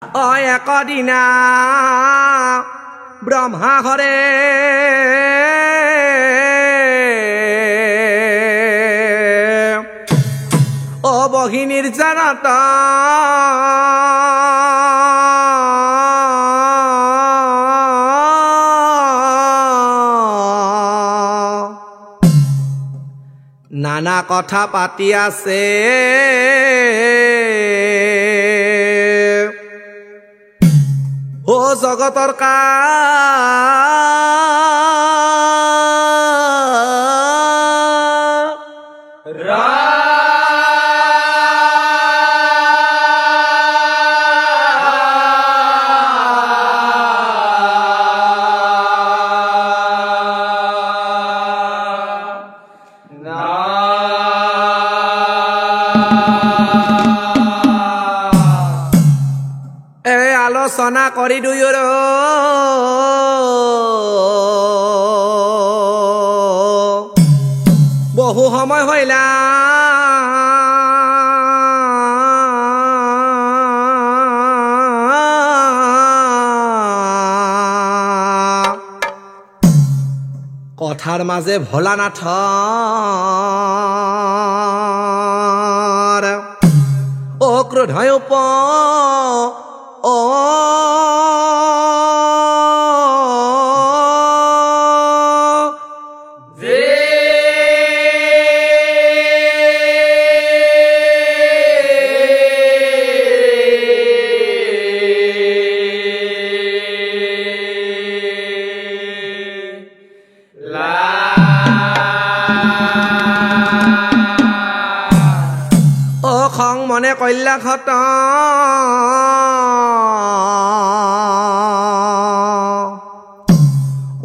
একদিনা ব্ৰহ্মা ঘৰে বহি নিৰ্জনত নানা কথা পাতি আছে ও জগতৰ আলোচনা কৰি দুয়োৰ বহু সময় হইলা কথাৰ মাজে ভোলানাথৰ ক্ৰোধয় খং মনে কল্যা খত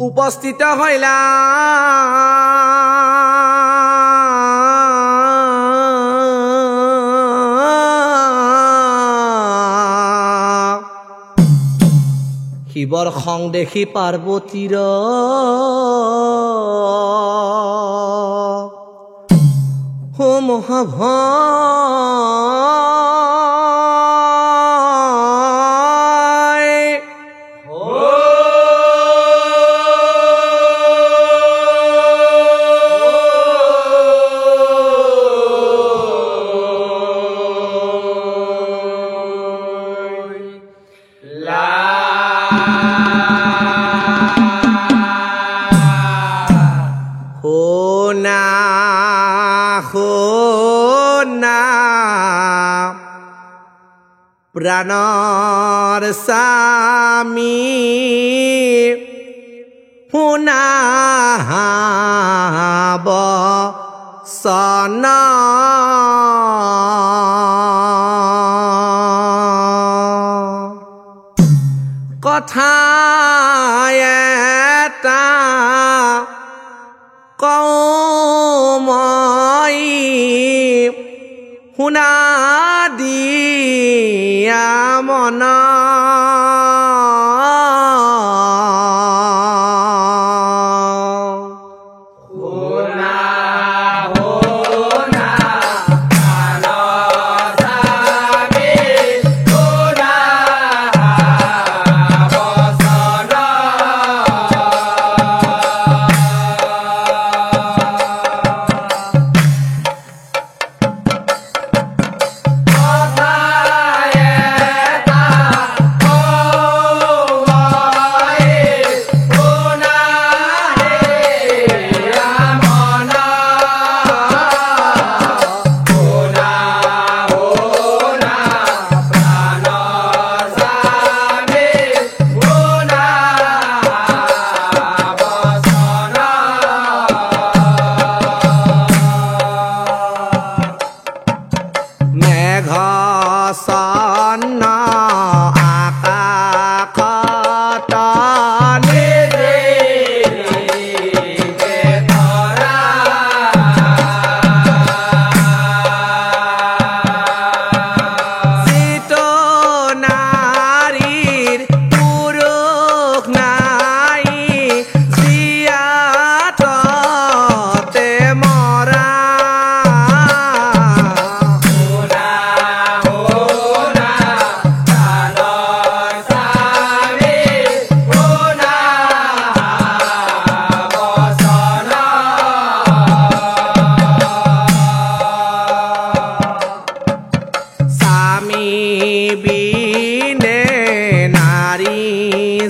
উপস্থিত হইলা শিৱৰ খং দেখি পাৰ্বতীৰ ও মহাভয় প্ৰাণৰ স্বামী শুনাব চন কথা এটা কওঁ মই শুনা দিয়া মন Oh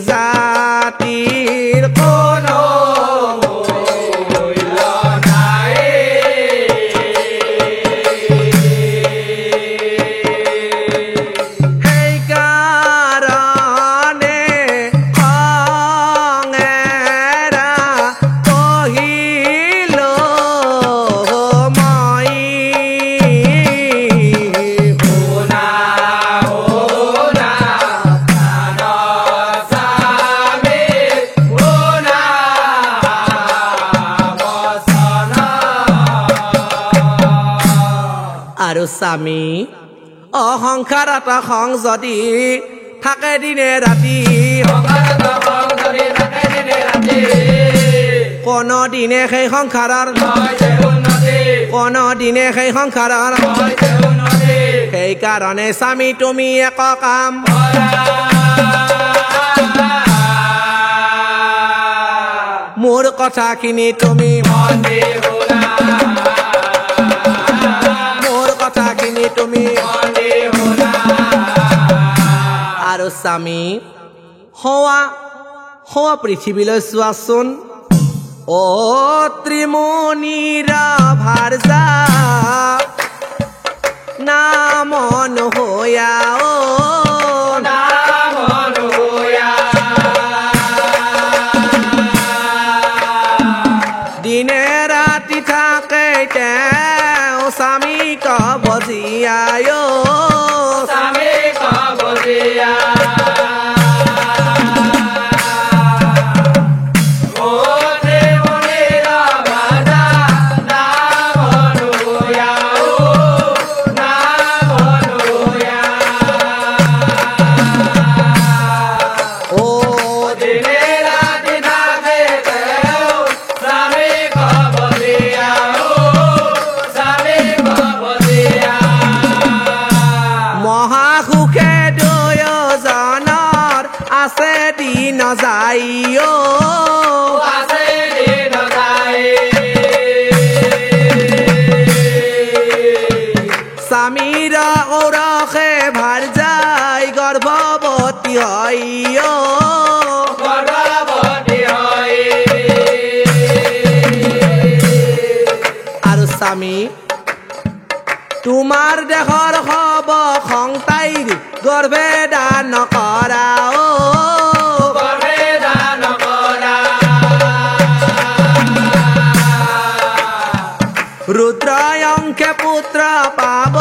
জাতিৰ কোনো মূল্য নাই সেইকাৰণে খঙেৰা কহিলো মই আৰু স্বামী অহংকাৰত খং যদি থাকে দিনে ৰাতি কোনো দিনে সেই সংসাৰৰ কোনো দিনে সেই সংসাৰৰ সেইকাৰণে স্বামী তুমি এক কাম মোৰ কথাখিনি তুমি তুমি আৰু স্বামী হোৱা হোৱা পৃথিৱীলৈ চোৱাচোন অ ত্ৰিমুনিৰ ভাৰ্যা নাম নহয়া অ নাম নহয়া দিনে ৰাতি থাকে তেওঁ স্বামীক বজিয়ায় স্বামীক বজিয়া যাইও আছে দিন যাই স্বামীর ওরখে ভার যাই গর্ভবতী হইও গর্ভবতী হয় আর স্বামী তোমার দেহর হব খংতাইর গর্ভে দান করাও রুদ্রয়ংকে পুত্র পাব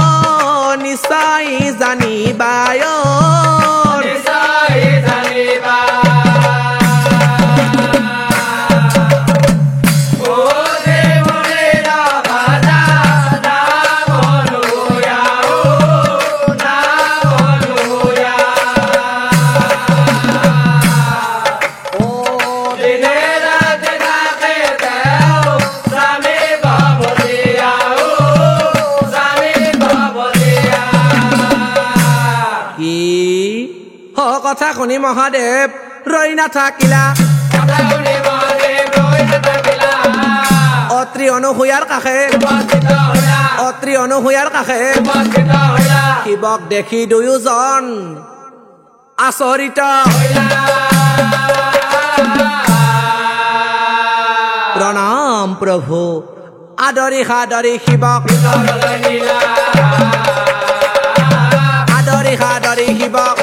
নিশ্চয় জানিবায় নিশ্চয় জানিবা কথা শুনি মহাদেৱ ৰৈ নাথাকিলা অত্ৰি অনুসূয়াৰ কাষে অত্ৰি অনুসূয়াৰ কাষে শিৱক দেখি দুয়োজন আচৰিত প্ৰণাম প্ৰভু আদৰি সাদৰি শিৱক আদৰি সাদৰি শিৱক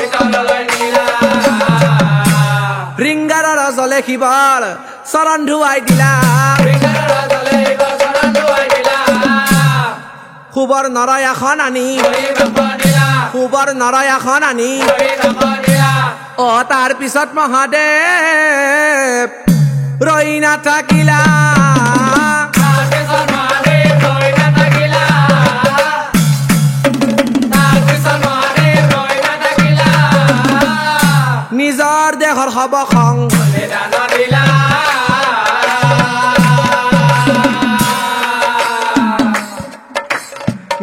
ৰিংগাৰৰ জলে শিৱৰ চৰণ ধুৱাই দিলা শুবৰ নৰয় এখন আনি শুবৰ নৰয় এখন আনি অ তাৰ পিছত মহাদেৱ ৰৈ নাথাকিলা নিজৰ দেহৰ হব খং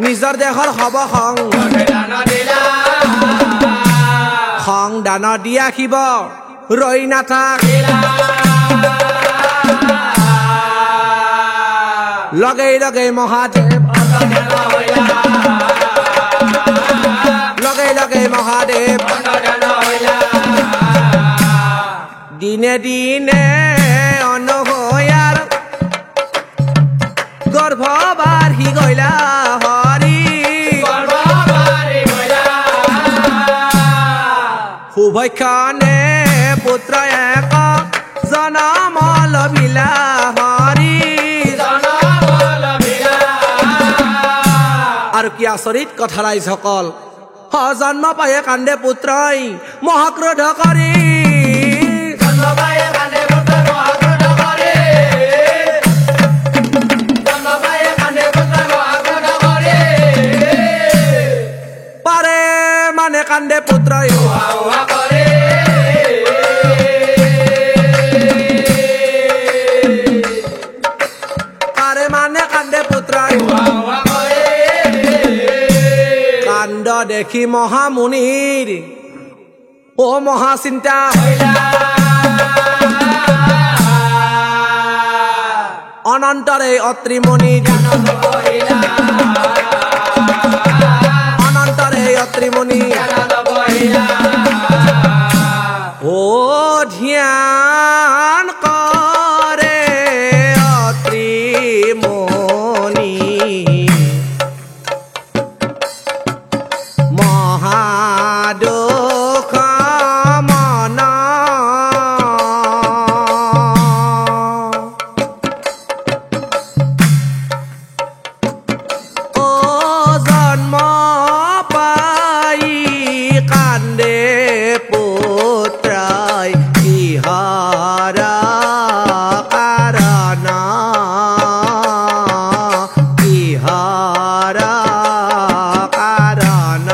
নিজৰ দেহৰ হব খং খং দান দিয়া শিৱ ৰৈ নাথাকিলা লগে লগে মহাদেৱ লগে লগে মহাদেৱ দিনে দিনে অনহয়াৰ গৰ্ভ বাঢ়ি গইলা হৰি সুভক্ষণে পুত্ৰ এক জনম লভিলা হৰি আৰু কি আচৰিত কথা ৰাইজসকল জন্ম পায়ে কান্দে পুত্ৰই মহাক্ৰোধ কৰি পাৰে মানে কান্দে পুত্ৰই পাৰে মানে কান্দে পুত্ৰই কাণ্ড দেখি মহামুনিৰ ও মহাচিন্তা অনন্তৰে অত্ৰিমুনি অনন্তৰে অত্ৰিমুনি ও ধ্যান কৰে অত্ৰিমুনি মহাদুখ মন ও জন্ম পাই কান্দে পুত্ৰাই কিহৰ কাৰণ কিহৰ কাৰণ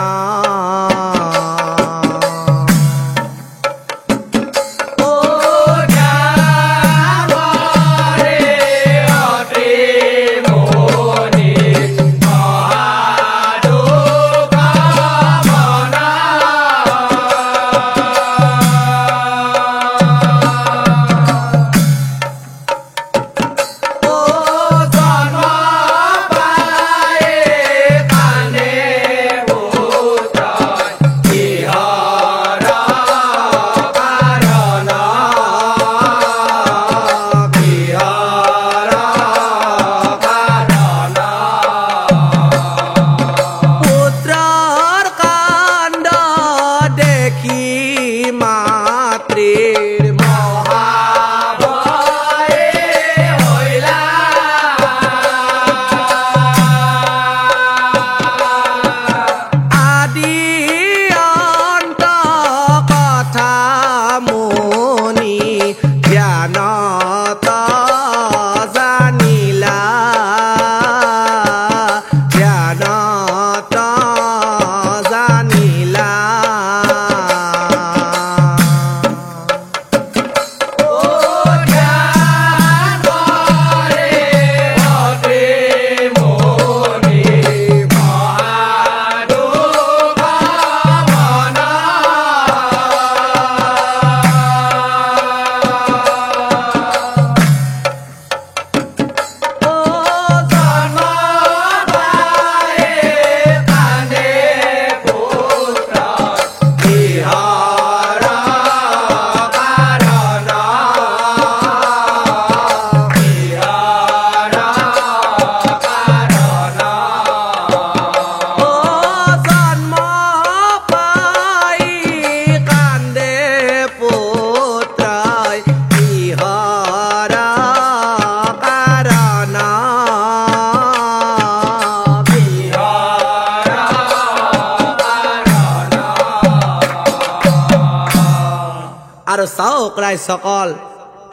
আৰু চাওক ৰাইজসকল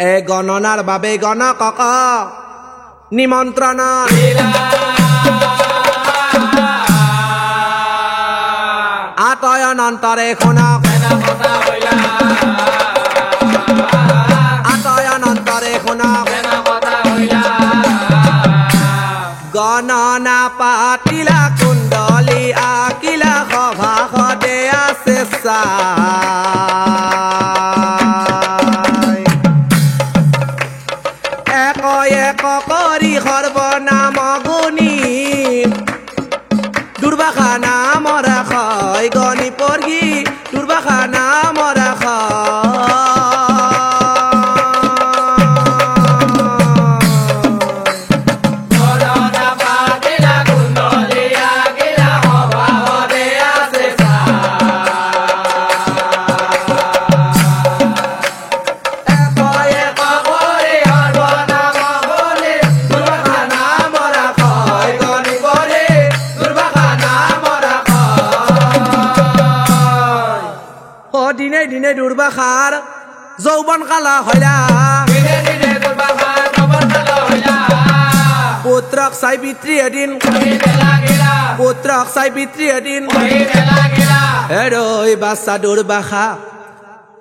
এই গণনাৰ বাবে গণকক নিমন্ত্ৰণ আতয় অনন্তৰে শুনক আতয় অনন্তৰে শুনক গণনা পাতিলা কুণ্ডলী আকিলা সভা সদে আছে এক এক কৰি সৰ্বনাম গুণী দুৰ্বাসা নাম ৰাখয় গণি পঢ়ি দুৰ্বাসা নাম ৰাখয় দিনে দিনে দুর্বাসার যৌবন কালা হইলা পুত্রক চাই পিতৃ এদিন পুত্রক চাই পিতৃ এদিন হেরই বাচ্চা দুর্বাসা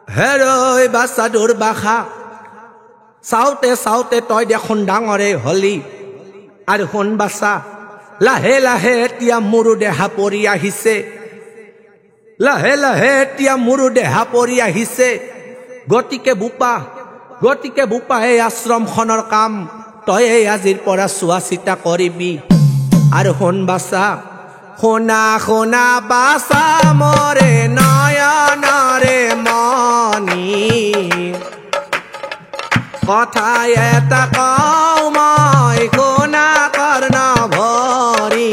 হেৰৈ বাচ্চা দুৰ্বাসা চাওঁতে চাওঁতে তই দেখোন ডাঙৰে হলি আৰু শুন বাচ্চা লাহে লাহে এতিয়া মোৰো দেহা পৰি আহিছে লাহে লাহে এতিয়া মোৰো দেহা পৰি আহিছে গতিকে বোপা এই আশ্ৰমখনৰ কাম তই আজিৰ পৰা চোৱা চিতা কৰিবি আৰু শুন বাচ্চা শুনা শুনা বাচ্চা মৰে নয়নৰে মনি কথা এটা কওঁ মই শুনা কৰ্ণ ভৰি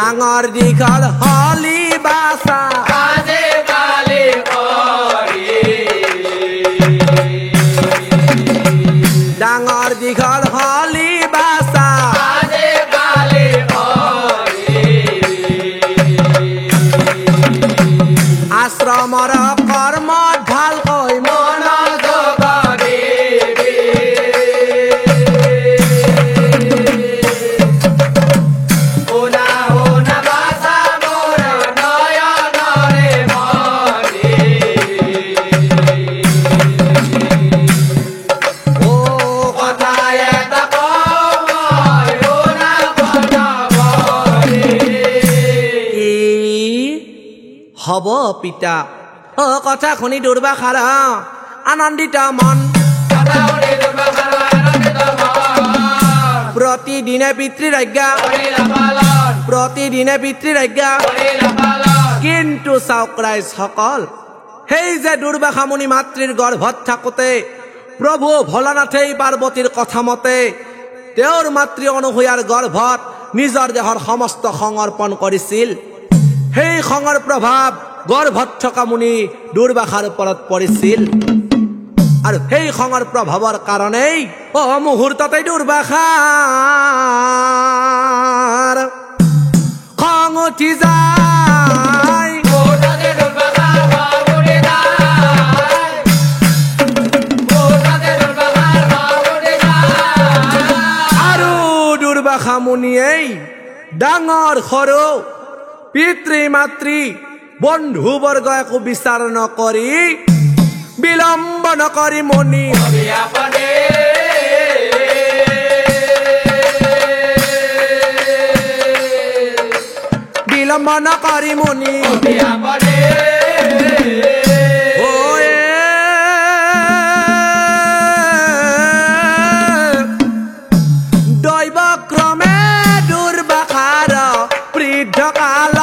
ডাঙৰ দীঘল হলি বাছা ডাঙৰ দীঘল হলি বাছা আশ্ৰমৰ কৰ্মত ভালকৈ মনোযোগ দিবি হব পিতা ও কথা শুনি দুৰ্বাসাৰ আনন্দিত মন প্ৰতিদিনে পিতৃৰ আজ্ঞা প্ৰতিদিনে পিতৃৰ আজ্ঞা কিন্তু চাওক ৰাইজসকল সেই যে দুৰ্বাসা মুনি মাতৃৰ গৰ্ভত থাকোঁতে প্ৰভু ভোলানাথেই পাৰ্বতীৰ কথা মতে তেওঁৰ মাতৃ অনুসূয়াৰ গৰ্ভত নিজৰ দেহৰ সমস্ত সমৰ্পণ কৰিছিল সেই খঙৰ প্ৰভাৱ গৰ্ভত থকা মুনি দুৰ্বাসাৰ ওপৰত পৰিছিল আৰু সেই খঙৰ প্ৰভাৱৰ কাৰণেই মুহূৰ্ততে দুৰ্বাসাৰ খং উঠি যায় আৰু দুৰ্বাসা মুনিয়েই ডাঙৰ সৰু পিতৃ মাতৃ বন্ধু বৰ্গ একো বিচাৰ নকৰি বিলম্ব নকৰি মুনি বিলম্ব নকৰি মুনি দৈবক্ৰমে দুৰ্বাসাৰ বৃদ্ধ কাল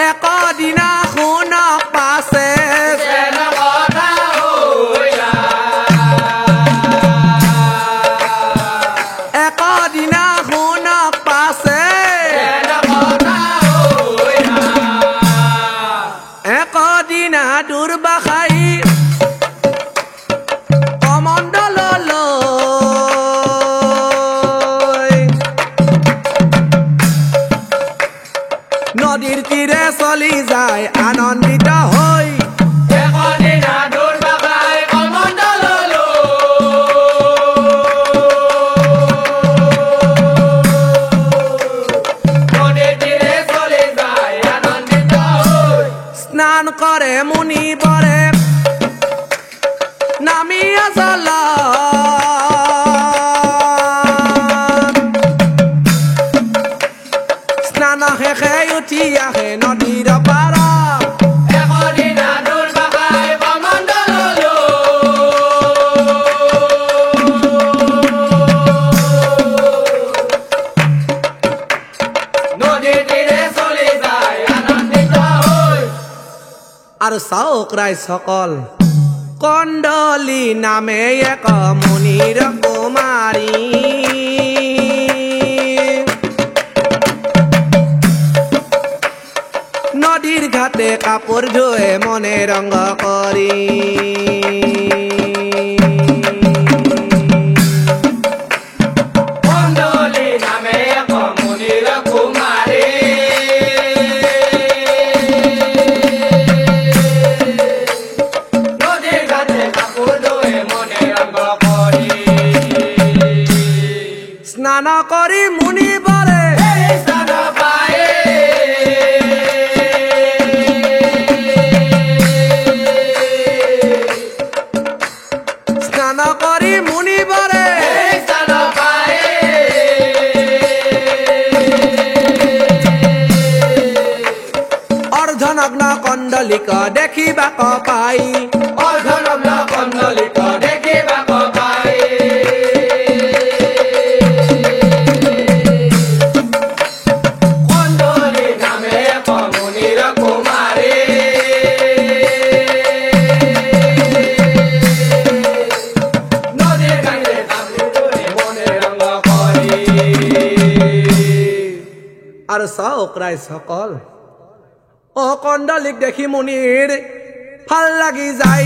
একদিনা শুনক পাছে একদিনা শুনক পাছে একদিনা দুৰ্বাসাই কমণ্ডললৈ নদীৰ তীৰে চলি যায় আনন্দিত হৈ একদিনা দুৰ্বাসাই কমণ্ডললৈ নদীৰ তীৰে চলি যায় আনন্দিত হৈ স্নান কৰে মুনিবৰে নামিয়া জলত স্নান শেষে উঠি আহে নদীৰ পাৰত একদিনা দুৰ্বাসাই কমণ্ডললৈ নদীৰ তীৰে চলি যায় আনন্দিত হৈ আৰু চাওক ৰাইজসকল কণ্ডলী নামে এক মুনিৰ কুমাৰী নদীৰ ঘাটে কাপোৰ ধুৱে মনে ৰঙ কৰি কণ্ডলী নামে এক মুনিৰ কুমাৰী নদীৰ ঘাটে কাপোৰ ধুৱে মনে ৰঙ কৰি স্নান কৰি মুনিবৰে স্থান পায়ে স্নান কৰি মুনিবৰে স্থান পায়ে অৰ্ধনগ্ন কণ্ডলীক দেখিবাক পাই অৰ্ধনগ্ন কণ্ডলীক দেখিবাক পাই কণ্ডলী নামে এক মুনিৰ কুমাৰী নদীৰ ঘাটে কাপোৰ ধুৱে মনে ৰঙ কৰি আৰু চাওক ৰাইজসকল অ কণ্ডলীক দেখি মুনিৰ ভাল লাগি যায়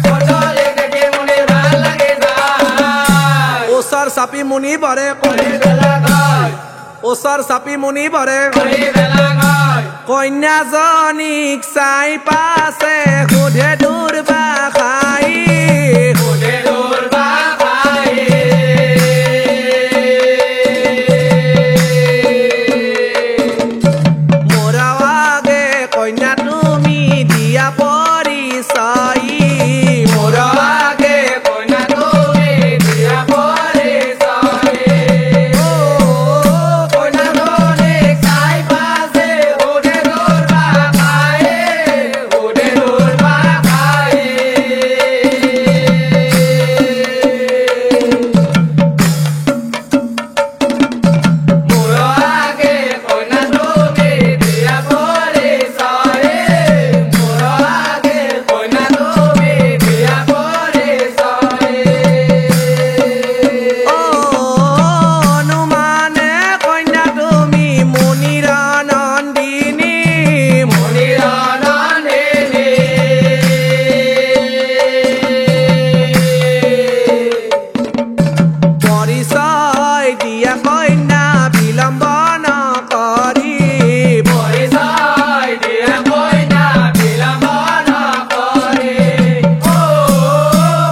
কণ্ডলীক দেখি মুনিৰ ভাল লাগি যায় ওচৰ চাপি মুনিবৰে কৰি বেলা গৈ ওচৰ চাপি মুনিবৰে কৰি বেলা গৈ কন্যাজনীক চাই পাছে সোধে দুৰ্বাসাই সুধে দুৰ্বাসাই মোৰ আগে কন্যা তুমি দিয়া পৰিচয় মোৰ আগে কন্যা তুমি দিয়া পৰিচয় কন্যাজনীক চাই পাছে সুধে দুৰ্বাসাই সুধে দুৰ্বাসাই মোৰ আগে কন্যা তুমি দিয়া পৰিচয় মোৰ আগে কন্যা তুমি দিয়া পৰিচয় অনুমানে কন্যা তুমি মুনিৰ নন্দিনী মুনিৰ নন্দিনী পৰিচয় দিয়া কন্যা বিলম্ব নকৰি পৰিচয় দিয়া কন্যা বিলম্ব নকৰি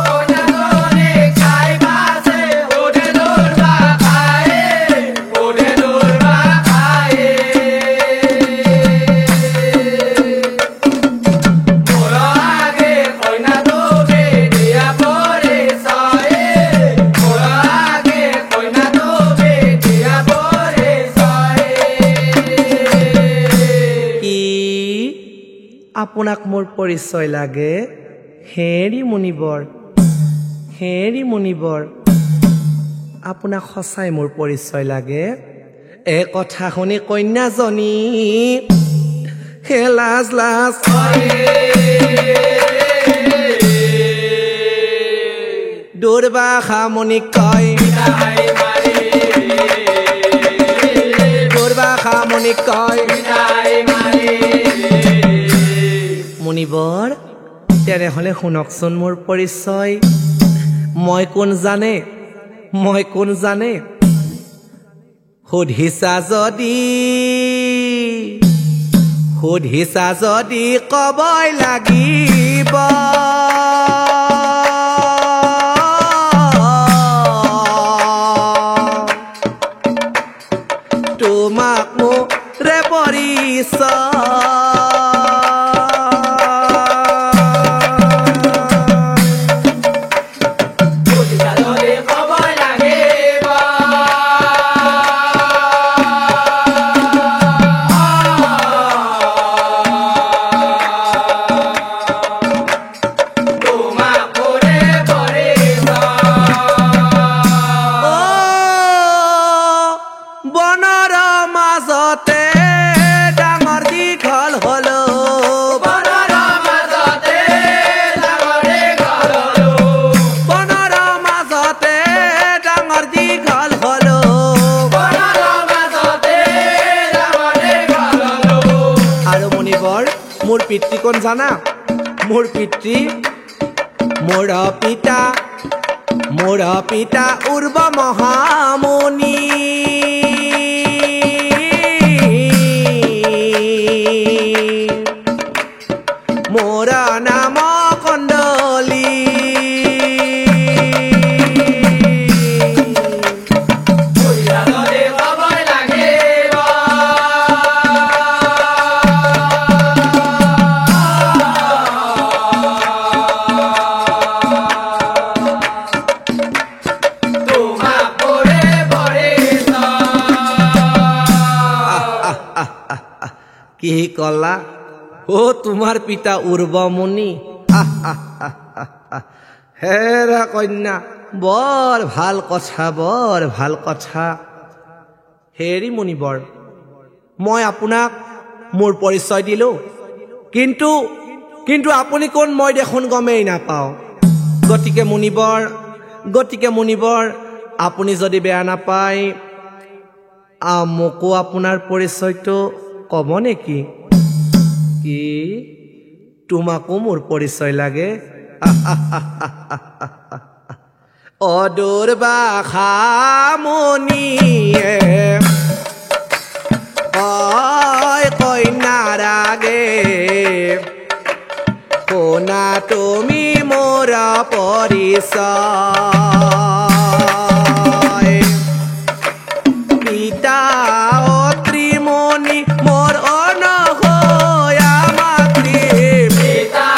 কন্যাজনীক চাই পাছে সুধে দুৰ্বাসাই সুধে দুৰ্বাসাই মোৰ আগে কন্যা তুমি দিয়া পৰিচয় মোৰ আগে কন্যা তুমি দিয়া পৰিচয় কি আপোনাক মোৰ পৰিচয় লাগে হেৰি মুনিবৰ আপোনাক সঁচাই মোৰ পৰিচয় লাগে এই কথা শুনি কন্যাজনী হে লাজ লাজ দুৰ্বাসা মুনিক কয় বিদায় মাৰি দুৰ্বাসা মুনিক কয় বিদায় মাৰি মুনিবৰ তেনেহ'লে শুনকচোন মোৰ পৰিচয় মই কোন জানে সুধিছা যদি কবই লাগিব তোমাক মোৰে বুজিছালৈ ক'ব লাগিব পিতৃ কোন জানা মোর পিতৃ মোর পিতা উর্ব মহামুনি মোর নাম কণ্ডলী কি কলা ও তোমার পিতা উর্বমুনি হেরা কন্যা বৰ ভাল কথা হেৰি মুনিবৰ মই আপোনাক মোৰ পৰিচয় দিলো কিন্তু আপুনি কোন মই দেখোন গমেই নাপাওঁ গতিকে মুনিবৰ আপুনি যদি বেয়া নাপায় মোকো আপোনাৰ পৰিচয়টো কব নেকি কি তোমাকো মোৰ পৰিচয় লাগে অদুৰ্বাসা মুনিয়ে কন্যা ৰাগে শুনা তুমি মোৰ পৰিচয় পিতা ত্ৰিমণি মোৰ অনঘয়া মাতৃ পিতা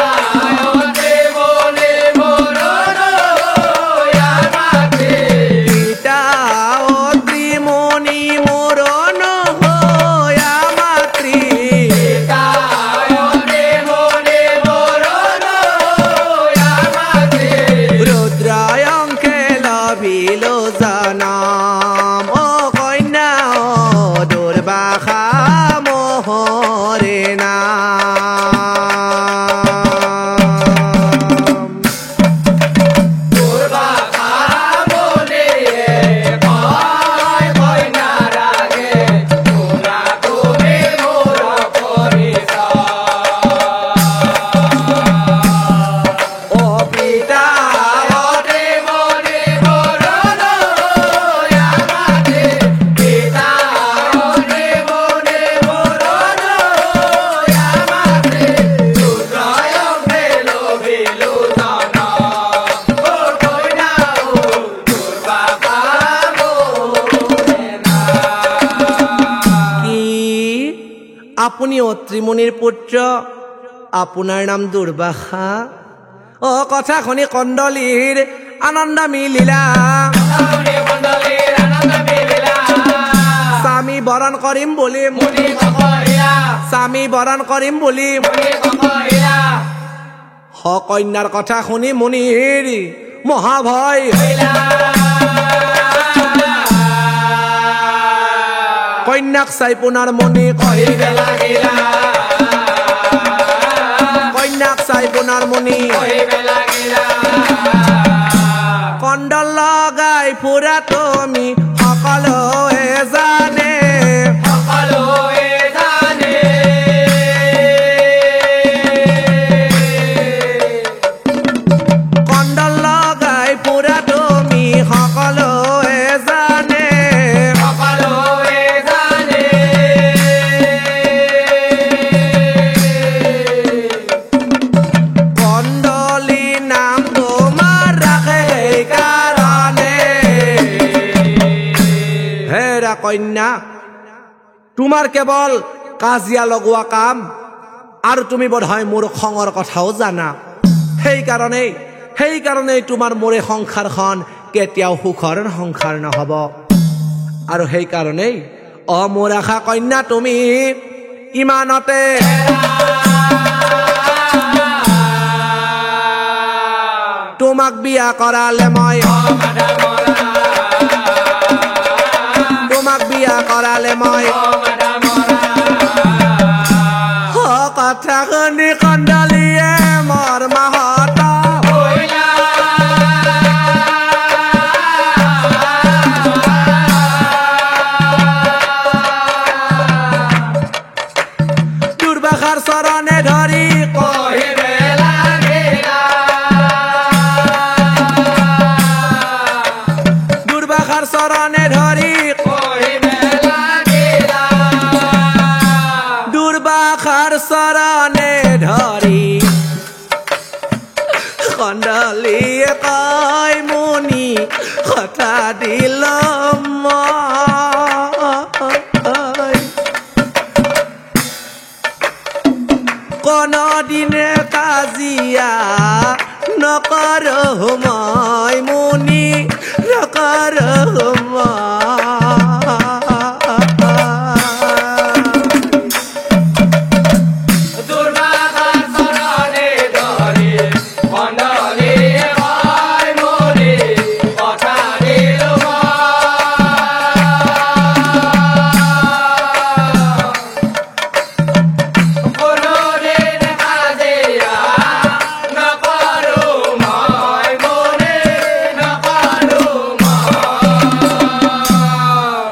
ত্ৰিমণি মোৰ অনঘয়া মাতৃ পিতা ত্ৰিমণি মোৰ অনঘয়া মাতৃ পিতা ত্ৰিমণি মোৰ অনঘয়া মাতৃ ৰুদ্ৰায়ংকে লভিলো জনম দুৰ্বাসা মোহৰে নাম দুৰ্বাসা মুনিয়ে কয় কন্যা ৰাগে শুনা তুমি মোৰ পৰিচয় অ পিতা ত্ৰিমণি মোৰ অনঘয়া মাতৃ পিতা আপুনি অত্ৰিমুনিৰ পুত্ৰ আপোনাৰ নাম দুৰ্বাসা অ কথা শুনি কণ্ডলীৰ আনন্দ মিলিলা স্বামী বৰণ কৰিম বুলি স্বামী বৰণ কৰিম বুলি কন্যাৰ কথা শুনি মুনিৰ মহাভয় কন্যাক চাই পুনৰ মুনি কহিবে লাগিলা কন্যাক চাই পুনৰ মুনি কহিবে লাগিলা কণ্ডল লগাই ফুৰা তুমি সকলোৱে জানে কণ্ডল লগাই ফুৰা তুমি সকলোৱে জানে কন্যা তোমাৰ কেৱল কাজিয়া লগোৱা কাম আৰু তুমি বোধহয় মোৰ খঙৰ কথাও জানা সেইকাৰণেই তোমাৰ মোৰে সংসাৰখন কেতিয়াও সুখৰ সংসাৰ নহব আৰু সেইকাৰণেই মোৰ আশা কন্যা তুমি ইমানতে তোমাক বিয়া কৰালে মই কথা শুনি কণ্ডলীয়ে মোৰ মাহত দুৰ্বাসাৰ চৰণে ধৰি কণ্ডলীয়ে কয় মুনি কথা দিল মই কোনদিনে কাজিয়া নকৰো মই মুনি নকৰো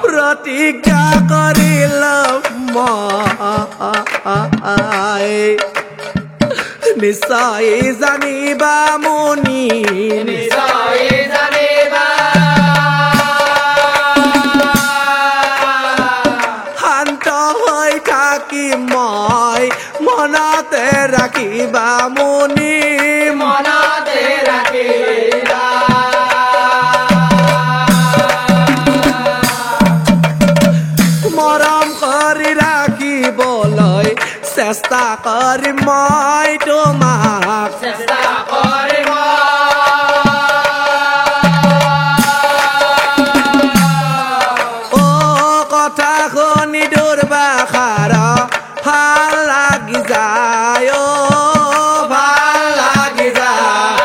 প্ৰতিজ্ঞা কৰিলোঁ মই নিশ্চয় জানিবা মুনি নিশ্চয় জানিবা শান্ত হৈ থাকিম মই মনতে ৰাখিবা মুনি মনতে ৰাখিবা মৰম কৰি ৰাখিবলৈ চেষ্টা কৰিম মই তোমাক চেষ্টা কৰিম অ কথা শুনি দুৰ্বাসাৰ ভাল লাগি যায় অ ভাল লাগি যায়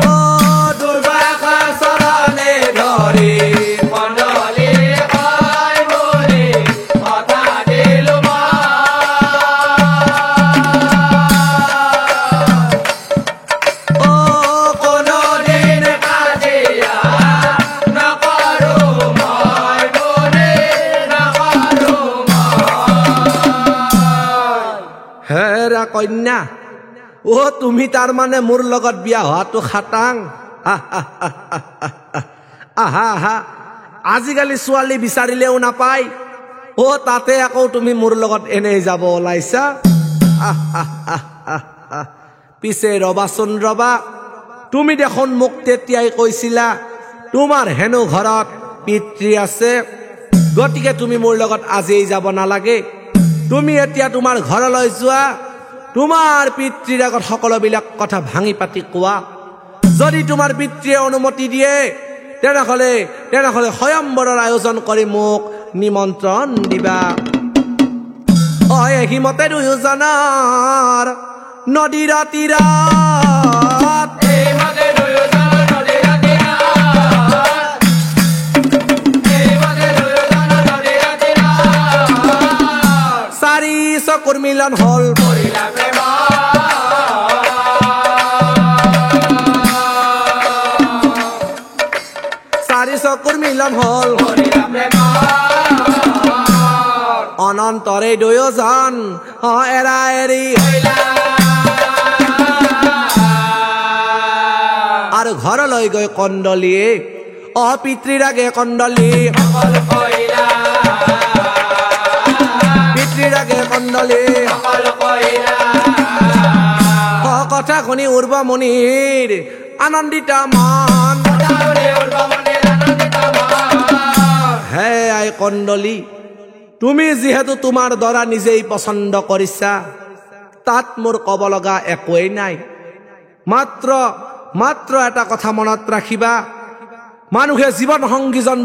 অ দুৰ্বাসাৰ চৰণে ধৰি কণ্ডলী কয় মুনি কথা দিলো অ কোনদিন কাজিয়া নকৰো মই মুনি নকৰো হেৰা কন্যা অ তুমি তাৰ মানে মোৰ লগত বিয়া হোৱাটো খাটাং আহা আহা আজিকালি ছোৱালী বিচাৰিলেও নাপায় অ তাতে আকৌ তুমি মোৰ লগত এনেই যাব ওলাইছা পিছে ৰবাচোন ৰবা তুমি দেখোন মোক তেতিয়াই কৈছিলা তোমাৰ হেনো ঘৰত পিতৃ আছে গতিকে তুমি মোৰ লগত আজিয়েই যাব নালাগে তুমি এতিয়া তোমাৰ ঘৰলৈ যোৱা তোমাৰ পিতৃৰ আগত সকলোবিলাক কথা ভাঙি পাতি কোৱা যদি তোমাৰ পিতৃয়ে অনুমতি দিয়ে তেনেহলে স্বয়ম্বৰৰ আয়োজন কৰি মোক নিমন্ত্ৰণ দিবা এহিমতে দুয়োজনৰ নদীৰ তীৰত এইমতে দুয়োজন নদীৰ তীৰত এইমতে দুয়োজন নদীৰ তীৰত চাৰি চকুৰ মিলন হল কৰিলা প্ৰেম চাৰি চকুৰ মিলন হল কৰিলা প্ৰেম অনন্তৰে দুয়োজন এৰা এৰি আৰু ঘৰলৈ গৈ কণ্ডলীয়ে পিতৃৰ আগে কণ্ডলী সকলো কৰিলা পিতৃৰ আগে কণ্ডলী সকলো কৰিলা কথা শুনি উৰ্বমুনিৰ আনন্দিত মন তাৰে উৰ্বমুনিৰ আনন্দিত মন হে আই কণ্ডলী তুমি যিহেতু তোমাৰ দৰা নিজেই পছন্দ কৰিছা তাত মোৰ ক'ব লগা একোৱেই নাই মাত্ৰ এটা কথা মনত ৰাখিবা মানুহে জীৱন সংগীজন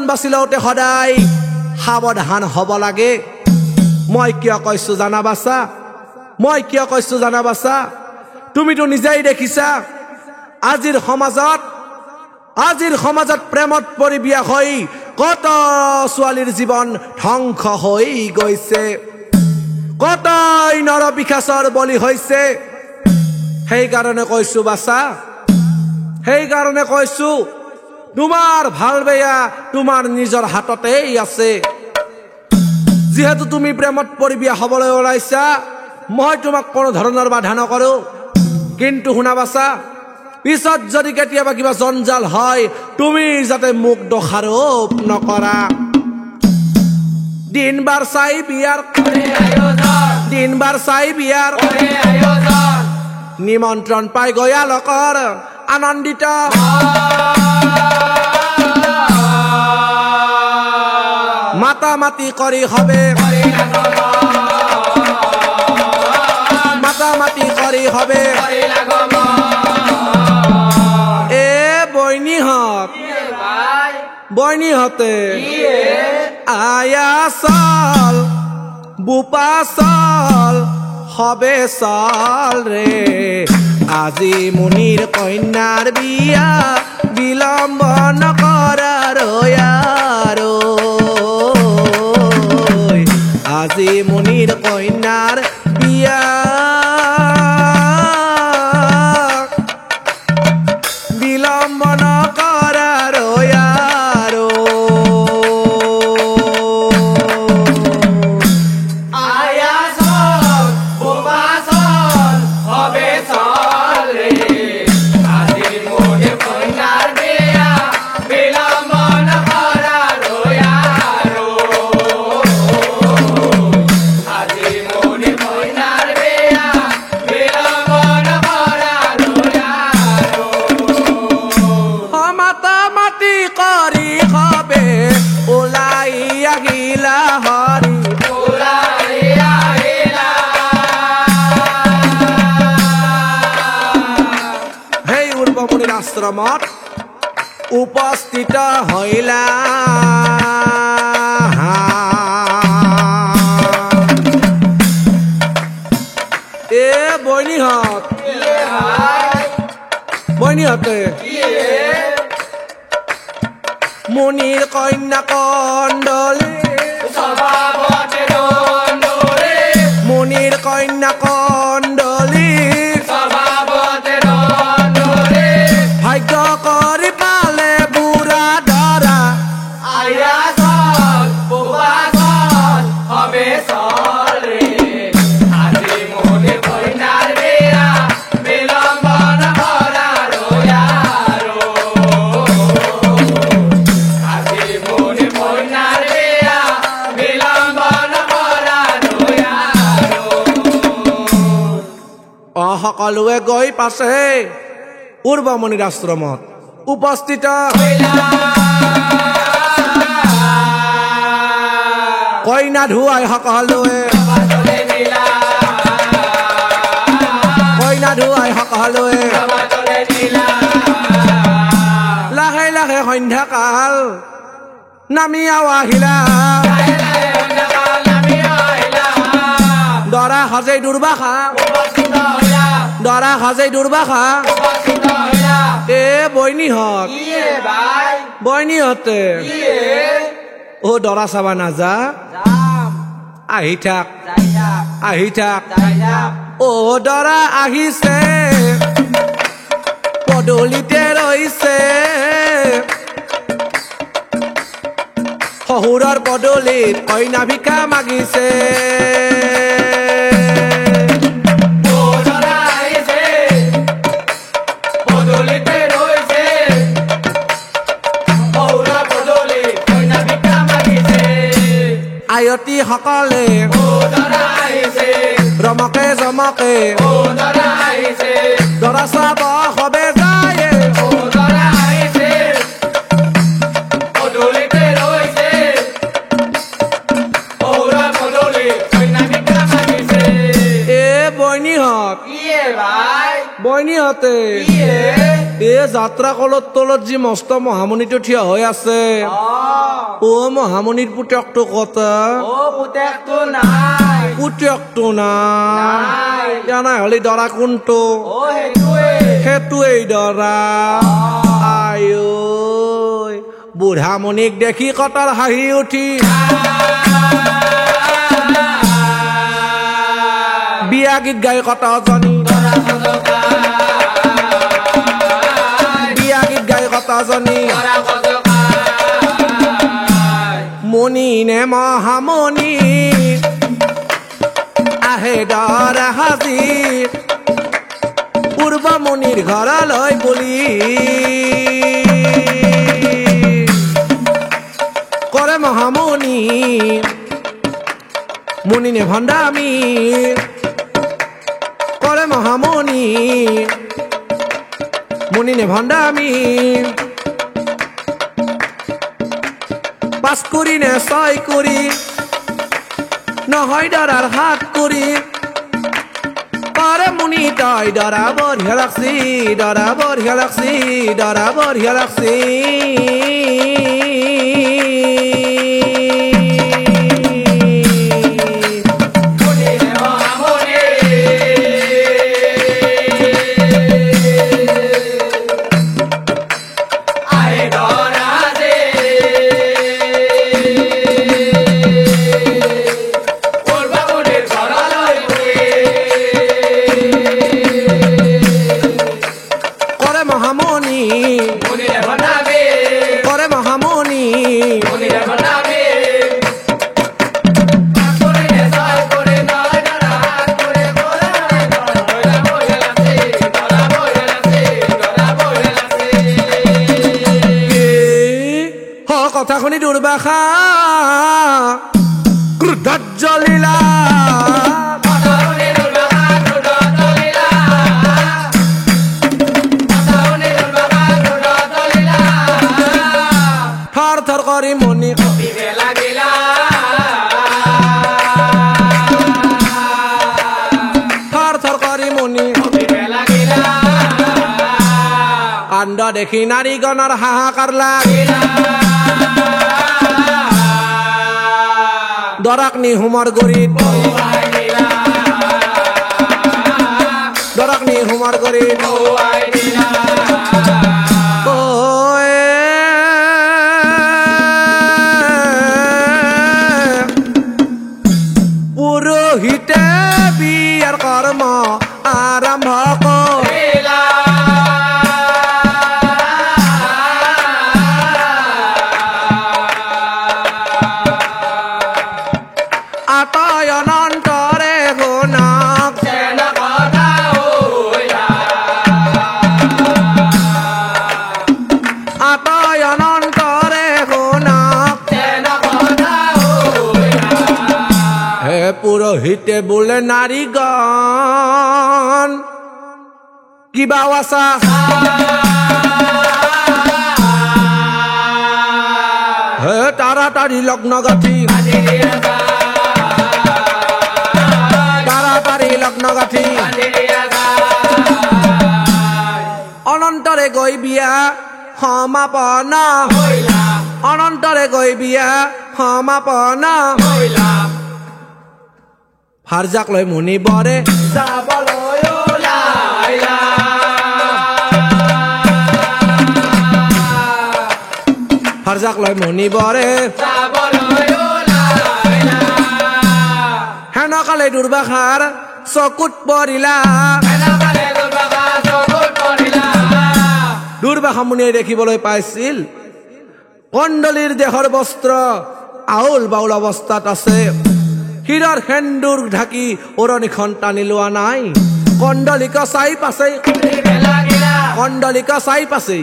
বাছি লওঁতে সদায় সাৱধান হ'ব লাগে মই কিয় কৈছো জানাবাছা তুমিতো নিজেই দেখিছা আজিৰ সমাজত প্ৰেমত পৰি বিয়া হৈ কত ছোৱালীৰ জীৱন ধ্বংস হৈ গৈছে কতই নৰপিশাচৰ বলি হৈছে সেইকাৰণে কৈছো তোমাৰ ভাল বেয়া তোমাৰ নিজৰ হাততেই আছে যিহেতু তুমি প্ৰেমত পৰি বিয়া হ'বলৈ ওলাইছা মই তোমাক কোনো ধৰণৰ বাধা নকৰো কিন্তু শুনা বাছা পিছত যদি কেতিয়াবা কিবা জঞ্জাল হয় তুমি যাতে মোক দোষাৰোপ নকৰা দিন বাৰ চাই বিয়াৰ দিন বাৰ চাই বিয়াৰ নিমন্ত্ৰণ পাই গয়া লোকৰ আনন্দিত মাতামাতি কৰি হবে মাতামাতি কৰি হবে এ বইনীহঁতে আয়া চল বুপা চল হবে চল ৰে আজি মুনিৰ কন্যাৰ বিয়া বিলম্ব নকৰা ৰয়াৰো আজি মুনিৰ কন্যাৰ বিয়া বিলম্ব নকৰা ৰয়াৰো আশ্ৰমত উপস্থিত হইলা এ বইনীহঁতে মুনিৰ কন্যা কণ্ডলী মুনিৰ কন্যা কণ্ডলী ভাগ্য কৰি পালে বুঢ়া ধৰা সকলোৱে গৈ পাছে পূৰ্বমণিৰ আশ্ৰমত উপস্থিত কইনা ধুৱাই সকলোৱে লাহে লাহে সন্ধ্যাকাল নামি আহিলা দৰা সাজেই দুৰ্বাসা এ বইনীহঁতে ও দৰা চাবা নাযা আহি থাক ও দৰা আহিছে পদূলিতে ৰৈছে শহুৰৰ পদূলিত কইনা ভিক্ষা মাগিছে আয়তী সকলে ৰমকে জমকে দৰা চাব হবে যায় এ বইনীহঁতে এ যাত্ৰা কলত তলত যি মস্ত মহামণিটো থিয় হৈ আছে ও মহামণিৰ পুতেকটো কথা পুতেকটো নাই নাই হলি দৰা কোনটো সেইটোৱেই দৰা আয়ো বুঢ়ামণিক দেখি কটাৰ হাঁহি উঠি বিয়া গীত গাই কটাজনী মণি নে মহামণি আহে দৰা হাজিৰ পূৰ্বমণিৰ ঘৰলৈ বুলি কৰে মহামণি মুনিনে ভণ্ডামি করে মহামুনি মুনিনে ভণ্ডামি পাঁচ করি নে ছয় করি নহয় ডরার হাত করি পারে মুনি তাই ডরা বঢ়িয়া লাগছি ডরা বঢ়িয়া লাগছি ডরা বঢ়িয়া লাগছি কথা শুনি দুৰ্বাসা ক্ৰোধত জ্বলিলা থৰ থৰ কৰি মনি থৰ থৰ কৰি মনি কাণ্ড দেখি নাৰীগণৰ হাহাকাৰ লাগিলা দৰাকনি হুমৰ গৰিত দৰাকনি হুমৰ গৰিত পুৰোহিতে বিয়াৰ কৰ্ম আৰম্ভ কৰিলা আতয় অনন্তৰে গুণক আতয় অনন্তৰে গুণক হে পুৰোহিতে বোলে নাৰীগণ কিবা আছা হে তাড়াতাড়ি লগ্ন গাঁঠি তাড়াতাড়ি লগ্ন গাঁঠি অনন্তৰে গৈ বিয়া সমাপন অনন্তৰে গৈ বিয়া সমাপন ফাৰজাক লৈ মুনি বৰে যাবলৈ ওলাইলা ফাৰজাক লৈ মুনি বৰে যাবলৈ ওলাইলা হেনকালে দুৰ্বাসাৰ চকুত পৰিলা দুৰ্বাসা মুনিয়ে দেখিবলৈ পাইছিল কণ্ডলীৰ দেহৰ বস্ত্ৰ আউল বাউল অৱস্থাত আছে হীৰৰ সেন্দুৰ ঢাকি ওৰণিখন টানি লোৱা নাই কণ্ডলিকা চাই পাছে কণ্ডলিকা চাই পাছে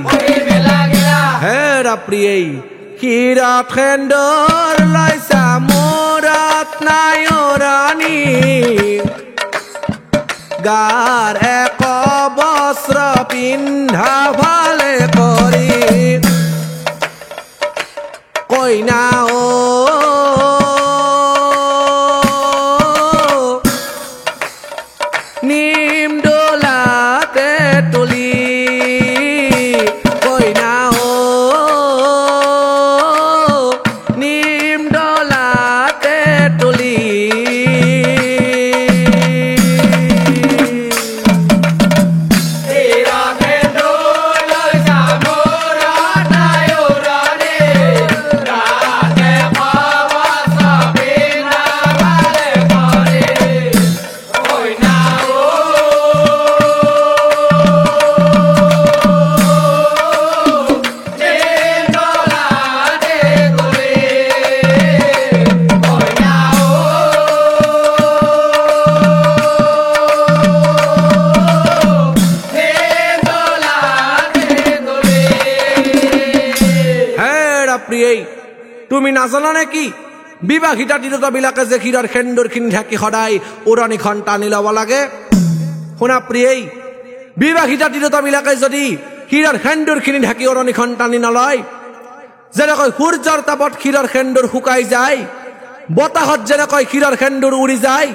হেৰা প্ৰিয়েই হীৰত সেন্দুৰ লৈছা মূৰত নাই ওৰণি গাৰ এক বস্ত্ৰ পিন্ধা ভালে কৰি কইনা নিম দোলাতে তুলি কইনা নিম দোলাতে তুলি তুমি নাজানা নেকি বিবাহিতা তিৰোতাবিলাকে যে ক্ষীৰৰ সেন্দুৰখিনি ঢাকি সদায় উৰণিখন টানি ল'ব লাগে শুনা প্ৰিয়েই বিবাহিতা তিৰোতাবিলাকে যদি ক্ষীৰৰ সেন্দুৰখিনি ঢাকি উৰণিখন টানি নলয় যেনেকৈ সূৰ্যৰ তাপত ক্ষীৰৰ সেন্দুৰ শুকাই যায় বতাহত যেনেকৈ ক্ষীৰৰ সেন্দুৰ উৰি যায়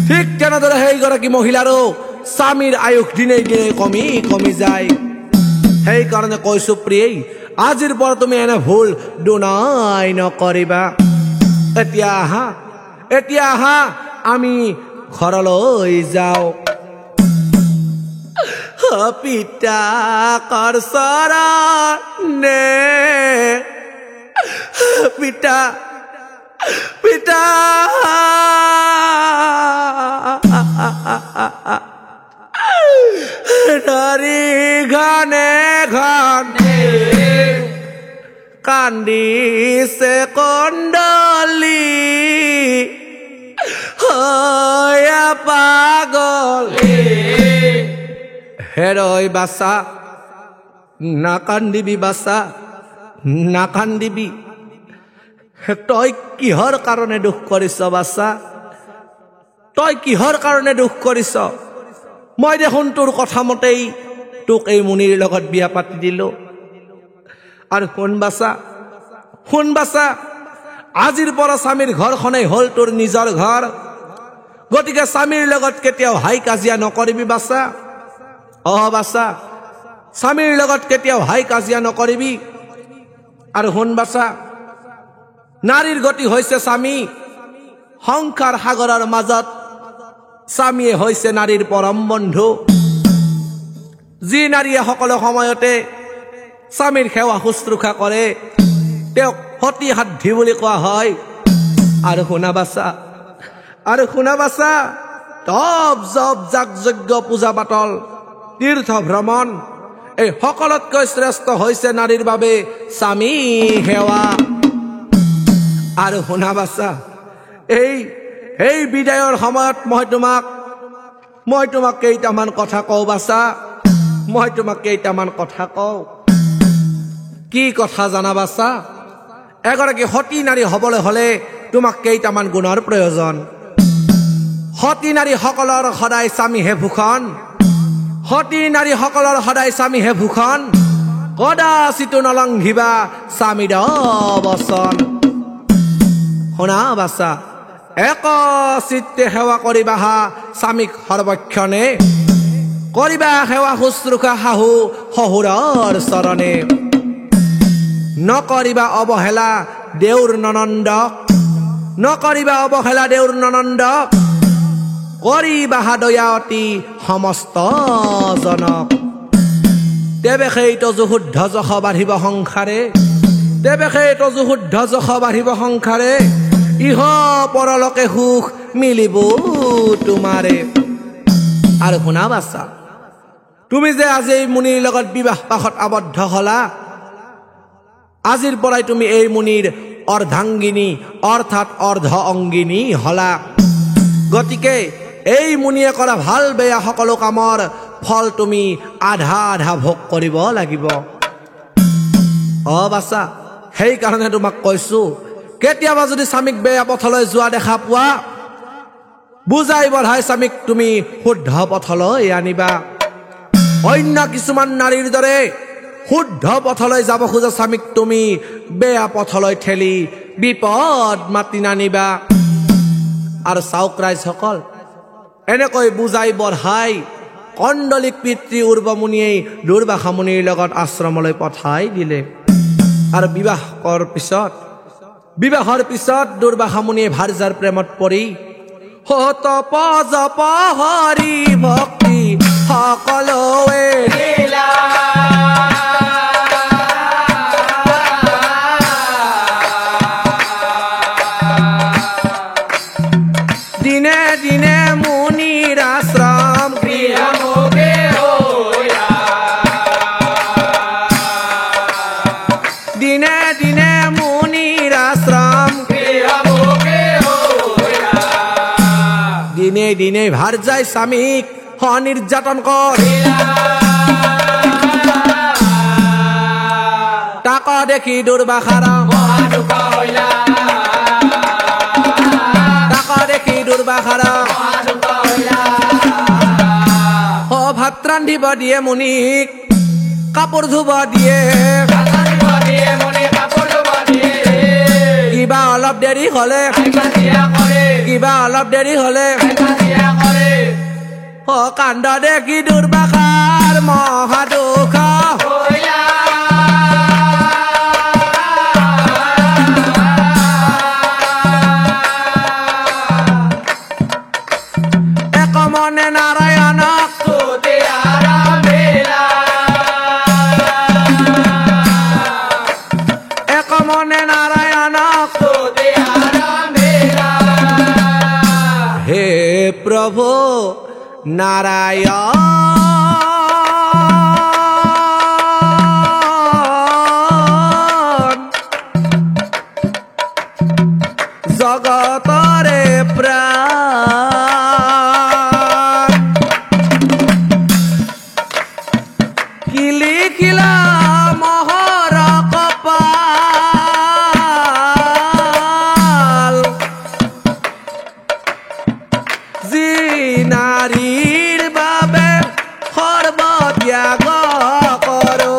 ঠিক তেনেদৰে সেইগৰাকী মহিলাৰো স্বামীৰ আয়ুস দিনে দিনে কমি কমি যায় সেইকাৰণে কৈছো প্ৰিয়েই আজিৰ পৰা তুমি এনে ভুল দুনাই নকৰিবা এতিয়া আহা আমি ঘৰলৈ যাওঁ পিতা কৰ চৰণে পিতা পিতা নাৰী ঘনে ঘনে কান্দিছে কণ্ডলী হয়া পাগল হেৰৈ বাছা নাকান্দিবি বাছা নাকান্দিবি তই কিহৰ কাৰণে দুখ কৰিছ বাছা তই কিহৰ কাৰণে দুখ কৰিছ মই দেখোন তোৰ কথা মতেই তোক এই মুনিৰ লগত বিয়া পাতি দিলো আৰু শুন বাছা আজিৰ পৰা স্বামীৰ ঘৰখনেই হ'ল তোৰ নিজৰ ঘৰ গতিকে স্বামীৰ লগত কেতিয়াও হাই কাজিয়া নকৰিবি বাছা বাছা স্বামীৰ লগত কেতিয়াও হাই কাজিয়া নকৰিবি আৰু শুন বাছা নাৰীৰ গতি হৈছে স্বামী সংসাৰ সাগৰৰ মাজত স্বামীয়ে হৈছে নাৰীৰ পৰম বন্ধু যি নাৰীয়ে সকলো সময়তে স্বামীৰ সেৱা শুশ্ৰূষা কৰে তেওঁক সতী সাধ্বী বুলি কোৱা হয় আৰু শুনা বাছা তপ জপ যাগ যজ্ঞ পূজা পাতল তীৰ্থ ভ্ৰমণ এই সকলোতকৈ শ্ৰেষ্ঠ হৈছে নাৰীৰ বাবে স্বামী সেৱা আৰু শুনা বাছা এই বিদায়ৰ সময়ত মই তোমাক কেইটামান কথা কওঁ বাছা মই তোমাক কেইটামান কথা কওঁ কি কথা জানা বাছা এগৰাকী সতী নাৰী হ'বলৈ হ'লে তোমাক কেইটামান গুণৰ প্ৰয়োজন সতী নাৰীসকলৰ সদায় স্বামীহে ভূষণ সতী নাৰীসকলৰ সদায় স্বামীহে ভূষণ কদাচিতো নলংঘিবা স্বামীৰ বচন শুনা বাছা একচিত্তে সেৱা কৰিবা স্বামীক সৰ্বক্ষণে কৰিবা সেৱা শুশ্ৰূষা শাহু শহুৰৰ চৰণে নকৰিবা অৱহেলা দেউৰ ননন্দক কৰিবা দয়া অতি সমস্ত জনক তেবে সেই তজু শুদ্ধ যশ বাঢ়িব সংসাৰে ইহ পৰলোকে সুখ মিলিব তোমাৰে আৰু শুনা বাছা তুমি যে আজি এই মুনিৰ লগত বিবাহ পাশত আবদ্ধ হলা আজিৰ পৰাই তুমি এই মুনিৰ অৰ্ধাংগিনী অৰ্থাৎ অৰ্ধ অংগিনী হলা গতিকে এই মুনিয়ে কৰা ভাল বেয়া সকলো কামৰ ফল তুমি আধা আধা ভোগ কৰিব লাগিব বাছা সেইকাৰণে তোমাক কৈছো কেতিয়াবা যদি স্বামীক বেয়া পথলৈ যোৱা দেখা পোৱা বুজাই বঢ়াই স্বামীক তুমি শুদ্ধ পথলৈ আনিবা অন্য কিছুমান নাৰীৰ দৰে শুদ্ধ পথলৈ যাব খোজা স্বামীক তুমি বেয়া পথলৈ ঠেলি বিপদ মাতি নানিবা আৰু চাওক ৰাইজসকল এনেকৈ বুজাই বঢ়াই কণ্ডলীক পিতৃ উৰ্বমুনিয়ে দুৰ্বাসা মুনিৰ লগত আশ্ৰমলৈ পঠাই দিলে আৰু বিবাহৰ পিছত দুৰ্বাসা মুনিয়ে ভাৰ্যাৰ প্ৰেমত পৰি তপ জপ হৰি ভক্তি সকলোৱে দিনে দিনে মুনিৰ আশ্ৰম দিনে দিনে মুনিৰ আশ্ৰম দিনে দিনে ভাৰ্যাই স্বামীক নিৰ্যাতন কৰে তাক দেখি দুৰ্বাসাৰ ৰান্ধিব দিয়ে মুনিক কাপোৰ ধুব দিয়ে ৰান্ধিব দিয়ে মুনিক কাপোৰ ধুব দিয়ে কিবা অলপ দেৰি হলে কাজিয়া কৰে কিবা অলপ দেৰি হলে কাজিয়া কৰে অ কাণ্ড দেখি দুৰ্বাসাৰ মহা দুখ কইলা এক মনে নাৰায়ণক তুতে আৰামেলা এক মনে নাৰায়ণক তুতে আৰামেলা হে প্ৰভু নাৰায়ণ জগতৰে প্ৰাণ কি লিখিলা মহৰ কপাল যি নাৰীৰ বাবে সৰ্বত্যাগ কৰো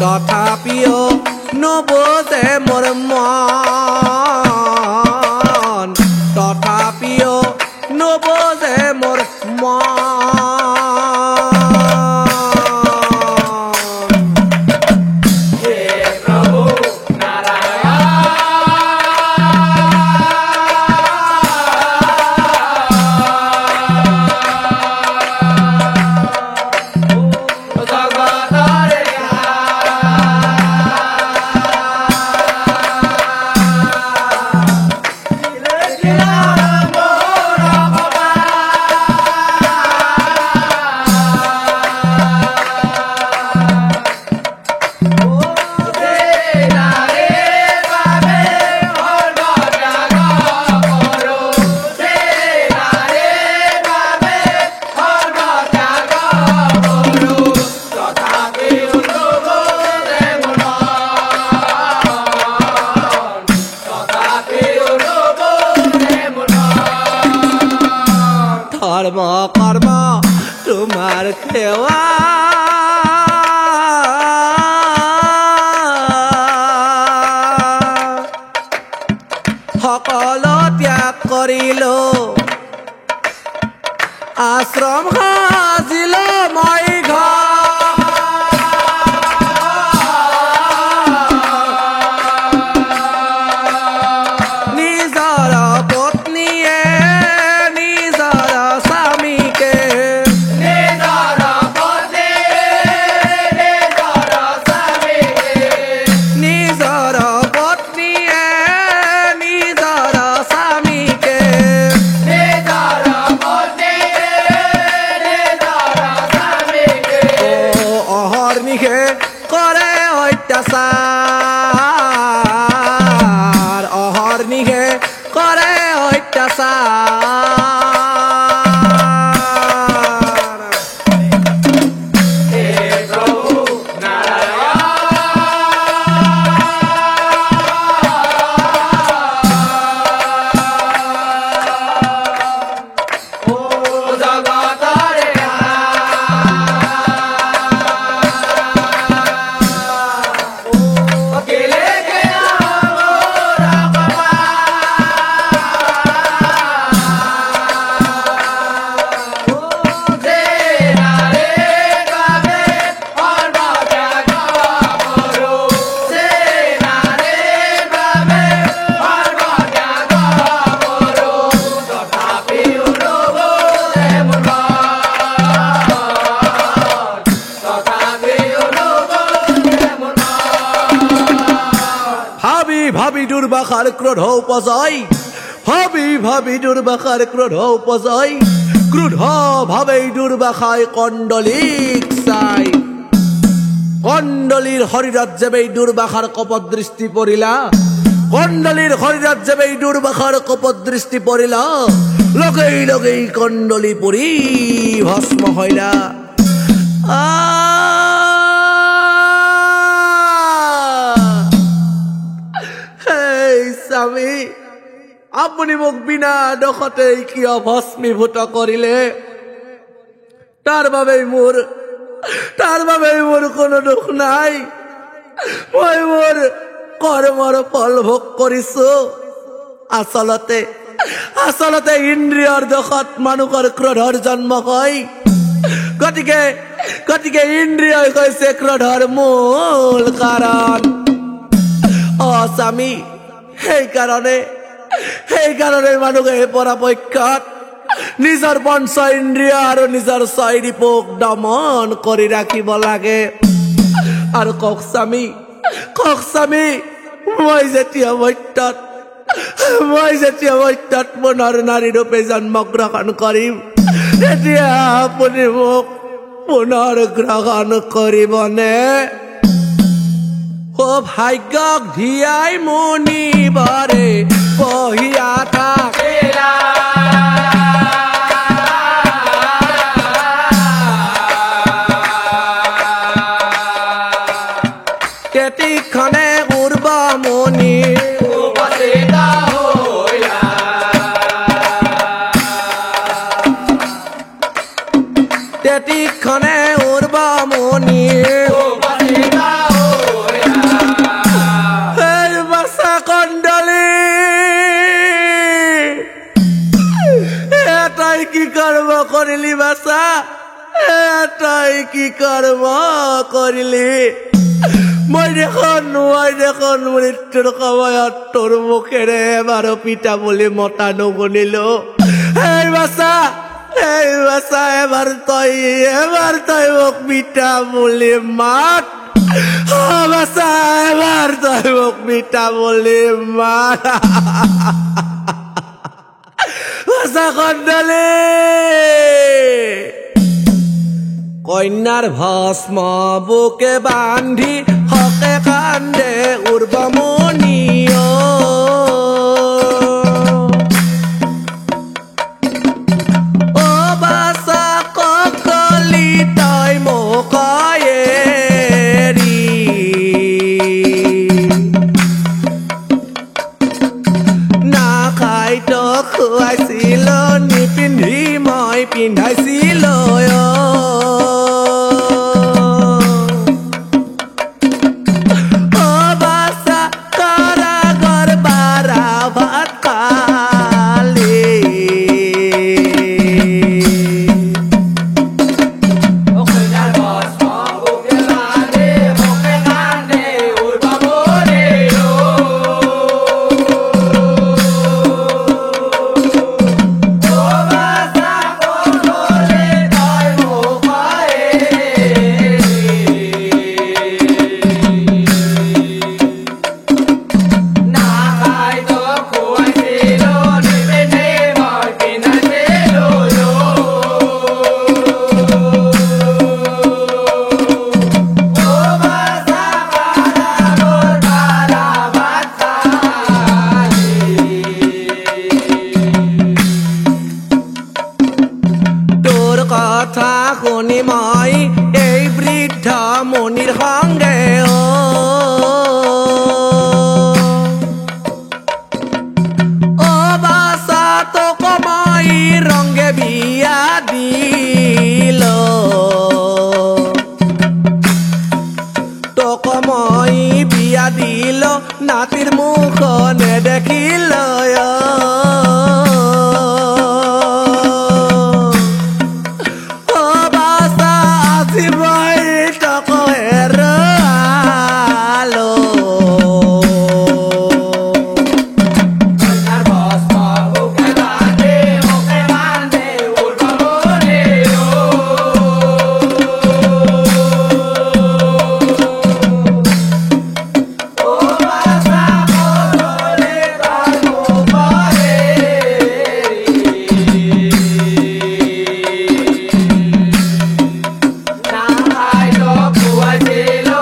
তথাপিও নবুজে মোৰ মন তথাপিও নবুজে মোৰ মন ধৰ্ম কৰ্ম তোমাৰ সেৱা সকলো ত্যাগ কৰিলো আশ্ৰম সাজিলো মই নিজৰ পত্নীয়ে নিজৰ স্বামীকে নিজৰ পত্নীয়ে নিজৰ স্বামীকে অহৰ্নিশে কৰে অত্যাচাৰ অহৰ্নিশে কৰে অত্যাচাৰ ভাবি দুৰ্বাসাৰ ক্ৰোধ উপজয় ভাবি ভাবি দুৰ্বাসাৰ ক্ৰোধ উপজয় ক্ৰোধ ভাবে দুৰ্বাসাই কণ্ডলীক চাই কণ্ডলীৰ শৰীৰত যেবে দুৰ্বাসাৰ কপট দৃষ্টি পৰিলা কণ্ডলীৰ শৰীৰত যেবে দুৰ্বাসাৰ কপট দৃষ্টি পৰিলা লগেই লগেই কণ্ডলী পৰি ভস্ম হইলা স্বামী আপুনি মোক বিনা দোষতেই কিয় ভস্মীভূত কৰিলে তাৰ বাবেই মোৰ কোনো দুখ নাই মই মোৰ কৰ্মৰ ফল ভোগ কৰিছো আচলতে ইন্দ্ৰিয়ৰ দোষত মানুহৰ ক্ৰোধৰ জন্ম হয় গতিকে ইন্দ্ৰিয়ই হৈছে ক্ৰোধৰ মূল কাৰণ স্বামী সেইকাৰণে মানুহে পৰাপক্ষত নিজৰ পঞ্চ ইন্দ্ৰিয় আৰু নিজৰ ছয় ৰিপুক দমন কৰি ৰাখিব লাগে আৰু কওক স্বামী মই যেতিয়া মৰ্ত্যত পুনৰ নাৰী ৰূপে জন্মগ্ৰহণ কৰিম তেতিয়া আপুনি মোক পুনৰ গ্ৰহণ কৰিবনে ও ভাগ্যক ধিয়াই মুনিবৰে বহিয়া থাকিলা তেতিক্ষণে উৰ্বমুনি উপস্থিত হইলা তেতিক্ষণে উৰ্বমুনি উপস্থিত কৰিলি বাছা এটাই কি কৰ্ম কৰিলি মই দেখোন মৃত্যুৰ সময়ত তোৰ মুখেৰে এবাৰো পিতা বুলি মতা নুশুনিলো এই বাছা এবাৰ তই মোক পিতা বুলি মাত বাছা এবাৰ তই মোক পিতা বুলি মাত কন্যাৰ ভস্ম বুকে বান্ধি হকে কান্দে উৰ্বমুনি অ বাছা ককলি তই মোক এৰি নাখাই তো খুৱাইছিল নিপিন্ধি মই পিন্ধাইছিলো কথা শুনি মই এই বৃদ্ধ মুনিৰ সঙ্গে ও বাছা তোক মই ৰংগে বিয়া দিলো তোক মই বিয়া দিলো নাতিৰ মুখ নেদেখিলো I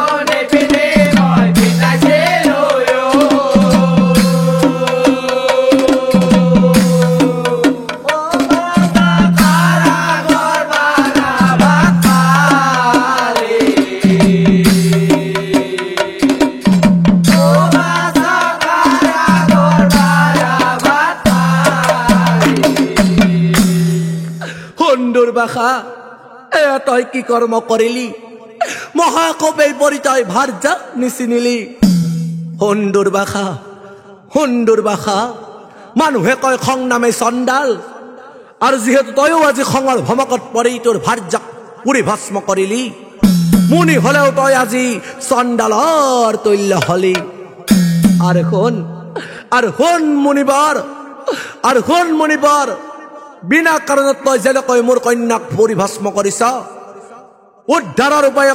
দুৰ্বাসা তই কি কৰ্ম কৰিলি মহাকবি পৰিচয় ভাৰ্যাক নিচিনিলি শুন দুৰ্বাসা মানুহে কয় খং নামে চণ্ডাল আৰু যিহেতু তয়ো আজি খঙৰ ভমকত পৰি তোৰ ভাৰ্যাক পুৰি ভস্ম কৰিলি মুনি হলেও তই আজি চণ্ডালৰ তুল্য হলি আৰু শুন মুনিবৰ বিনা কাৰণত তই যেনেকৈ মোৰ কন্যাক পুৰি ভস্ম কৰিছ উদ্ধাৰৰ উপায়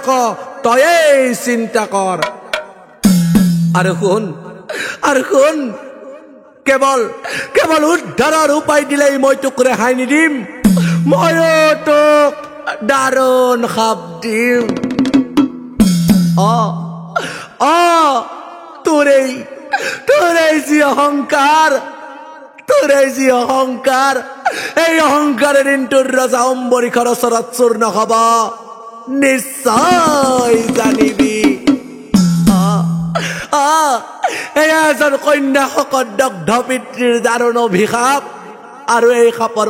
তয়েই চিন্তা কৰ আৰু শুন কেৱল উদ্ধাৰৰ উপায় দিলেই মই তোক ৰেহাই নিদিম ময়ো তোক দাৰুণ শাপ দিম তোৰেই যি অহংকাৰ এই অহংকাৰে দিনটোৰ ৰজা অম্বৰীষৰ ওচৰত চূৰ্ণ হব নিশ্চয় জানিবি এয়া এজন কন্যা শকত দগ্ধ পিতৃৰ দাৰুণ অভিশাপ আৰু এই সাপৰ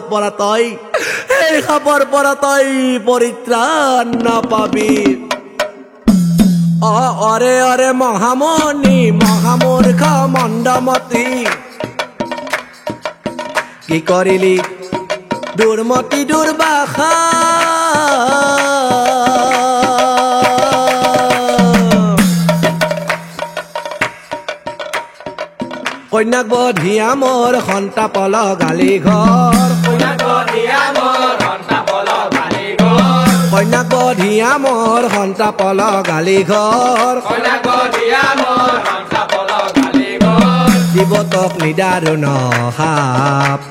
পৰা তই পৰিত্ৰাণ নাপাবি অৰে মহামণি মহামূৰ্খ মন্দমতী কি কৰিলি দুৰ্মতি দুৰ্বাসা কন্যাক বধিয়া মোৰ সন্তাপল গালি ঘৰ কন্যাক বধিয়া মোৰ সন্তাপল গালি ঘৰ জীৱতক নিদাৰুণ শাপ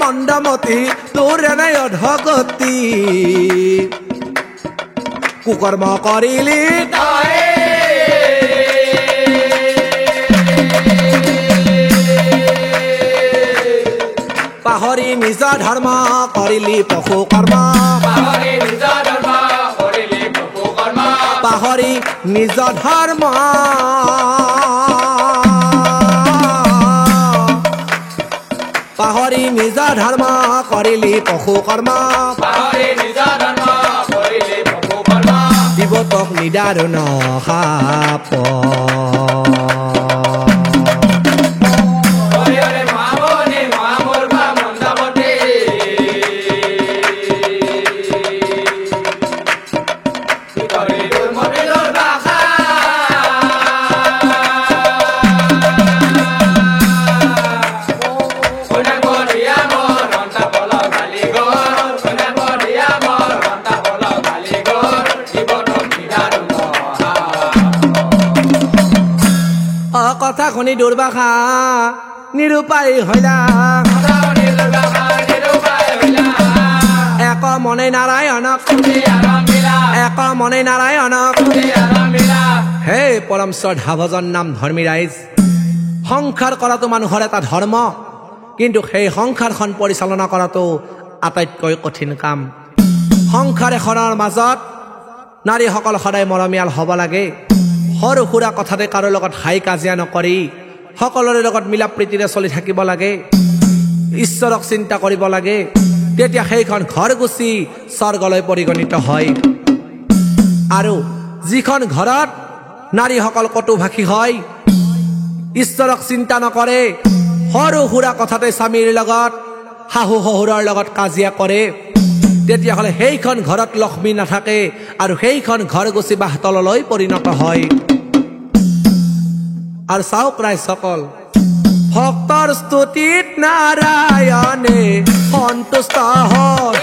মন্দমতী তোৰ এনে অধগতি কুকৰ্ম কৰিলি তই পাহৰি নিজ ধৰ্ম কৰিলি পশু কৰ্ম পাহৰি নিজ ধৰ্ম পাহৰি নিজ ধৰ্ম কৰিলি পশু কৰ্ম জীৱতক নিদাৰুণ শাপ কথা শুনি দুৰ্বাসা নিৰুপায় হইলা এক মনে নাৰায়ণক হে পৰম শ্ৰদ্ধা ভজন নাম ধৰ্মী ৰাইজ সংসাৰ কৰাটো মানুহৰ এটা ধৰ্ম কিন্তু সেই সংসাৰখন পৰিচালনা কৰাটো আটাইতকৈ কঠিন কাম সংসাৰ এখনৰ মাজত নাৰীসকল সদায় মৰমীয়াল হ'ব লাগে সৰু সুৰা কথাতে কাৰো লগত হাই কাজিয়া নকৰি সকলোৰে লগত মিলা প্ৰীতিৰে চলি থাকিব লাগে ঈশ্বৰক চিন্তা কৰিব লাগে তেতিয়া সেইখন ঘৰ গুচি স্বৰ্গলৈ পৰিগণিত হয় আৰু যিখন ঘৰত নাৰীসকল কটুভাষী হয় ঈশ্বৰক চিন্তা নকৰে সৰু সুৰা কথাতে স্বামীৰ লগত শাহু শহুৰৰ লগত কাজিয়া কৰে তেতিয়াহ'লে সেইখন ঘৰত লক্ষ্মী নাথাকে আৰু সেইখন ঘৰ গুচি বাহতললৈ পৰিণত হয় আৰু চাওক ৰাইজসকল ভক্তৰ স্তুতিত নাৰায়ণে সন্তুষ্ট হয়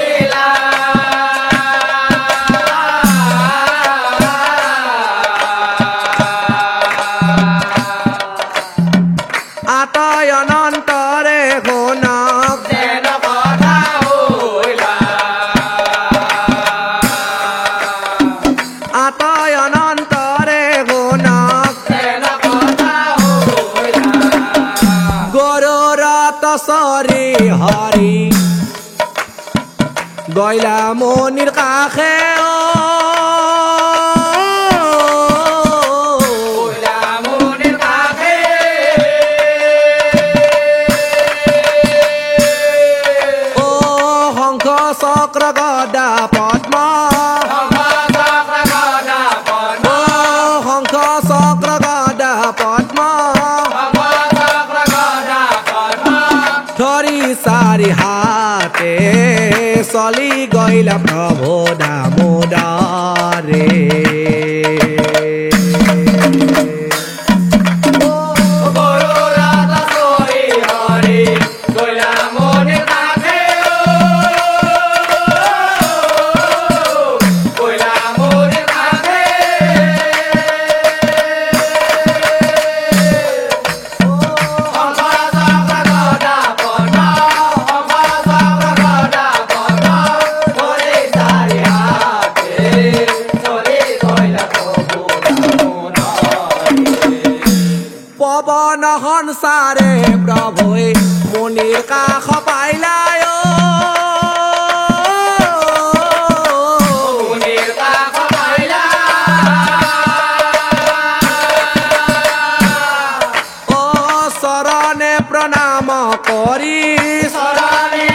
শ্ৰী হৰি গইলা মনিৰ কাষে চক্ৰ গদা পদ্ম শংখ চক্ৰ গদা পদ্ম ধৰি চাৰি হাতে চলি গইলা প্ৰভু দামোদৰে পৱন সংসাৰে প্ৰভুৱে মুনিৰ কাষ পাইলায় চৰণে প্ৰণাম কৰি চৰণে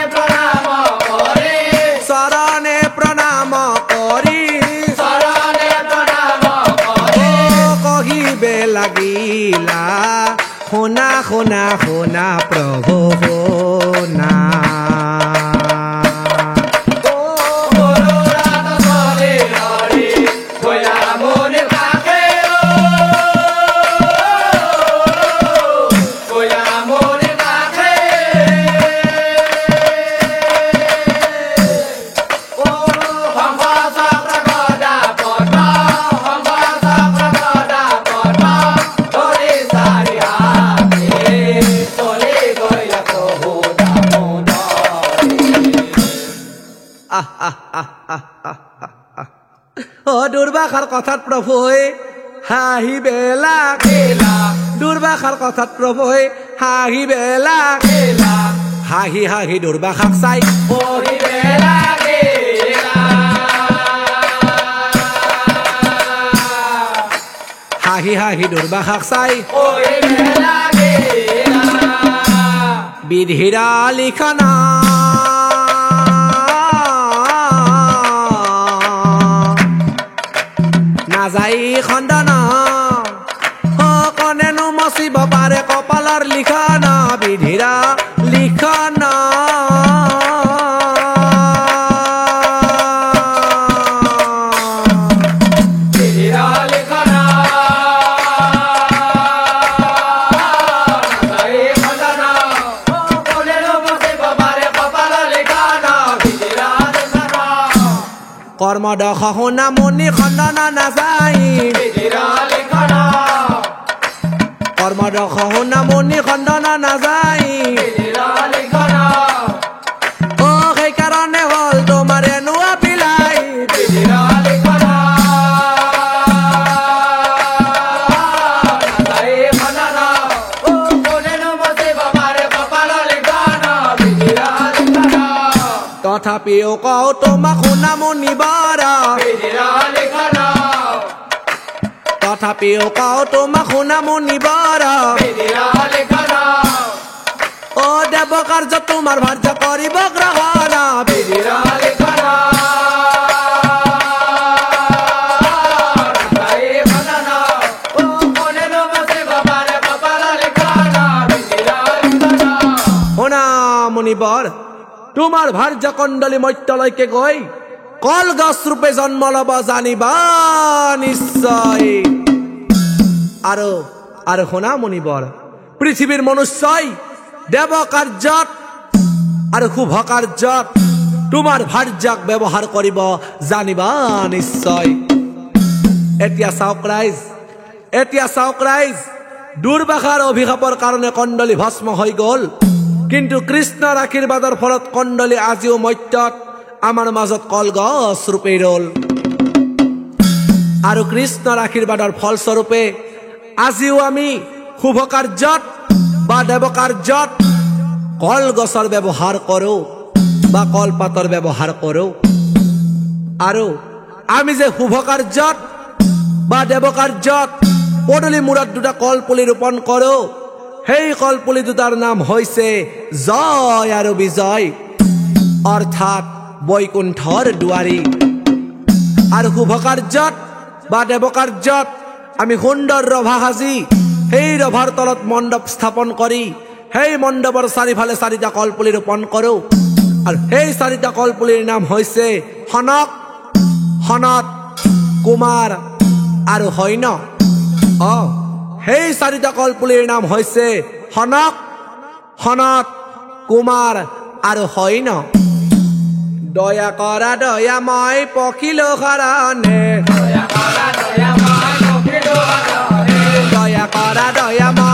প্ৰণাম কৰি কহিবে লাগিলা শুনা শুনা শুনা প্ৰভু শুনা দুৰ্বাসাৰ কথাত প্ৰভুৱে হাঁহিবে লাগিলা দুৰ্বাসাৰ কথাত প্ৰভুৱে হাঁহিবে লাগিলা হাঁহি হাঁহি দুৰ্বাসাক চাই পঢ়িবে লাগিলা হাঁহি হাঁহি দুৰ্বাসাক চাই পঢ়িবে লাগিলা বিধিৰা লিখনা যাই খণ্ডনা কনেনো মচিব পাৰে কপালৰ লিখনা বিধিৰা লিখনা কৰ্মদশ শুনা মুনি খণ্ডনা নাযায় কৰ্মদশ শুনা মুনি খণ্ডনা নাযায় অ সেইকাৰণে হ'ল তোমাৰ এনুৱা পিলাই তথাপিও কওঁ তোমাক শুনা মুনি বাৰা তথাপিও কওঁ তোমাক শুনা মুনি বাৰা অ দেৱ কাৰ্য তোমাৰ ভাৰ্য কৰিব গ্ৰহণ শুনা মুনিবৰ তোমাৰ ভাৰ্য কণ্ডলী মত্যলৈকে গৈ কলগছ ৰূপে জন্ম লব জানিবা নিশ্চয় আৰু আৰু শুনা মুনিবৰ পৃথিৱীৰ মনুষ্যই দেৱ কাৰ্যত আৰু শুভ কাৰ্যত তোমাৰ ভাৰ্যাক ব্যৱহাৰ কৰিব জানিবা নিশ্চয় এতিয়া চাওক ৰাইজ দুৰ্বাসাৰ অভিশাপৰ কাৰণে কণ্ডলী ভস্ম হৈ গ'ল কিন্তু কৃষ্ণৰ আশীৰ্বাদৰ ফলত কণ্ডলী আজিও মত্যত আমাৰ মাজত কলগছ ৰূপে ৰল আৰু কৃষ্ণৰ আশীৰ্বাদৰ ফলস্বৰূপে আজিও আমি শুভ কাৰ্যত বা দেৱ কাৰ্যত কলগছৰ ব্যৱহাৰ কৰোঁ বা কলপাতৰ ব্যৱহাৰ কৰোঁ আৰু আমি যে শুভ কাৰ্যত বা দেৱ কাৰ্যত পদূলি মূৰত দুটা কলপুলি ৰোপণ কৰোঁ সেই কলপুলি দুটাৰ নাম হৈছে জয় আৰু বিজয় অৰ্থাৎ বৈকুণ্ঠৰ দুৱাৰী আৰু শুভ কাৰ্যত বা দেৱ কাৰ্যত আমি সুন্দৰ ৰভা সাজি সেই ৰভাৰ তলত মণ্ডপ স্থাপন কৰি সেই মণ্ডপৰ চাৰিফালে চাৰিটা কলপুলি ৰোপণ কৰোঁ আৰু সেই চাৰিটা কলপুলিৰ নাম হৈছে সনক সনত কুমাৰ আৰু হৈন সেই চাৰিটা কলপুলিৰ নাম হৈছে সনক সনত কুমাৰ আৰু হৈন দয়া কৰা দয়াময় পখিলো শৰণে দয়া কৰা দয়াময় পখিলো শৰণে দয়া কৰা দয়াময়